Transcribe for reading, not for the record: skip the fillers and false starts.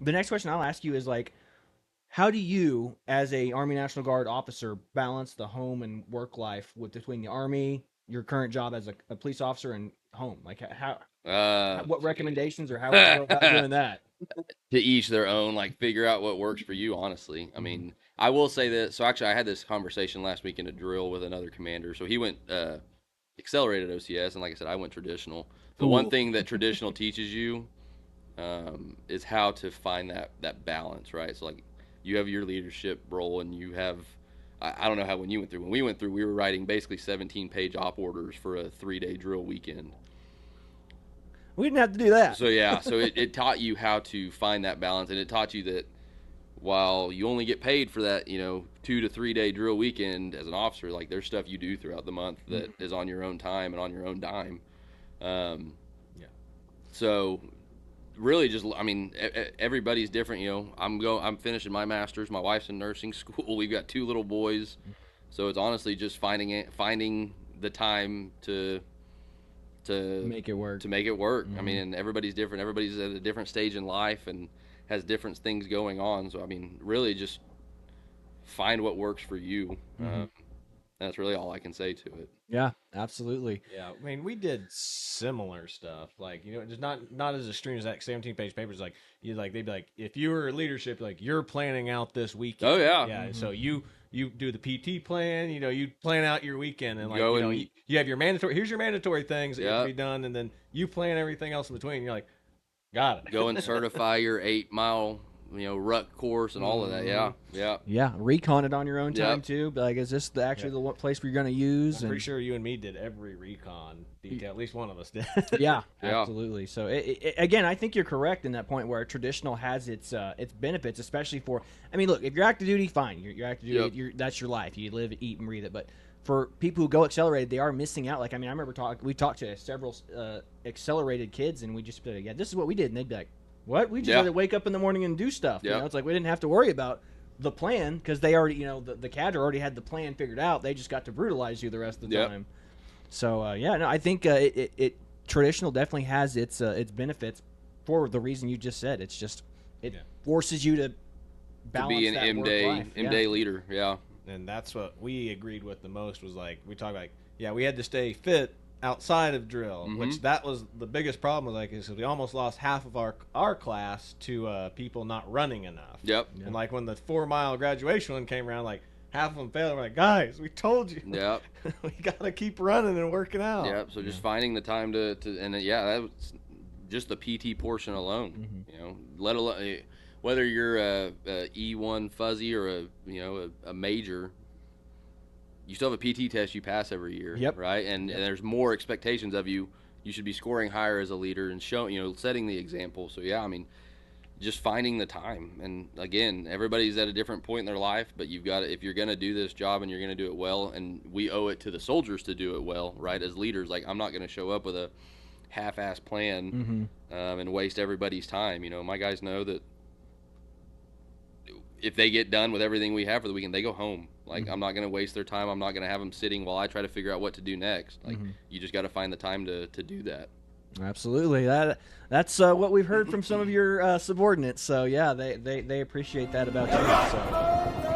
The next question I'll ask you is like, how do you, as a Army National Guard officer, balance the home and work life with between the Army, your current job as a police officer, and home? Like, what recommendations or how would you go about To doing that? each their own, like figure out what works for you, honestly. I Mhm. mean, I will say that. So actually, I had this conversation last week in a drill with another commander. So he went accelerated OCS, and like I said, I went traditional. The one Ooh. thing that traditional teaches you is how to find that balance, right? So like you have your leadership role, and you have I don't know how when you went through. When we went through, we were writing basically 17-page op orders for a 3-day drill weekend. We didn't have to do that. So yeah, so it taught you how to find that balance, and it taught you that while you only get paid for that, 2 to 3 day drill weekend as an officer, like there's stuff you do throughout the month that is on your own time and on your own dime. Um, Yeah. so really, just I mean, everybody's different. I'm finishing my master's. My wife's in nursing school. We've got 2 little boys, so it's honestly just finding the time to Make it work. to make it work. I Mhm. mean, and everybody's different. Everybody's at a different stage in life and has different things going on. So I mean, really, just find what works for you. Mhm. That's really all I can say to it. Yeah, absolutely. Yeah, I mean, we did similar stuff. Like, just not as extreme as that 17-page paper. It's like they'd be like, if you were leadership, like you're planning out this weekend. Oh yeah, Yeah. Mhm. So you do the PT plan. You plan out your weekend, and like go and you have your mandatory. Here's your mandatory things that you have yeah, to be done, and then you plan everything else in between. You're like, got it. go and certify your 8 mile ruck course and all of that. Yeah, yeah, Yeah, recon it on your own time yep. too. But like, is this actually the place where you're going to use? I'm pretty And sure you and me did every recon detail. At least one of us did. yeah, Yeah. absolutely. So again, I think you're correct in that point where traditional has its benefits, especially for. I mean, look, if you're active duty, fine. You're active duty. Yep. That's your life. You live, eat, and breathe it. But for people who go accelerated, they are missing out. Like, I mean, I remember we talked to several accelerated kids, and we just be like, yeah, this is what we did, and they'd be like, what? We just Yeah. had to wake up in the morning and do stuff. Yep. It's like we didn't have to worry about the plan because they already, the cadre already had the plan figured out. They just got to brutalize you the rest of the Yep. time. So yeah, no, I think it traditional definitely has its benefits for the reason you just said. It's just it Yeah. forces you to To balance be an that M work day life. M day leader. Yeah. And that's what we agreed with the most was like we talked like we had to stay fit outside of drill, which that was the biggest problem was like is we almost lost half of our class to people not running enough. Yep. And like when the 4 mile graduation one came around, like half of them failed. We're like, guys, we told you. Yep. We gotta keep running and working out. Yep. So just finding the time to and that was just the PT portion alone. Let alone whether you're a E1 fuzzy or a major, you still have a PT test you pass every year. Yep. Right. And there's more expectations of you. You should be scoring higher as a leader and setting the example. So yeah, I mean, just finding the time. And again, everybody's at a different point in their life, but you've got to, if you're going to do this job and you're going to do it well, and we owe it to the soldiers to do it well, right? As leaders, like I'm not going to show up with a half-ass plan and waste everybody's time. My guys know that if they get done with everything we have for the weekend, they go home. Like I'm not going to waste their time. I'm not going to have them sitting while I try to figure out what to do next. Like you just got to find the time to do that. Absolutely. That's what we've heard from some of your subordinates. So yeah, they appreciate that about you. So.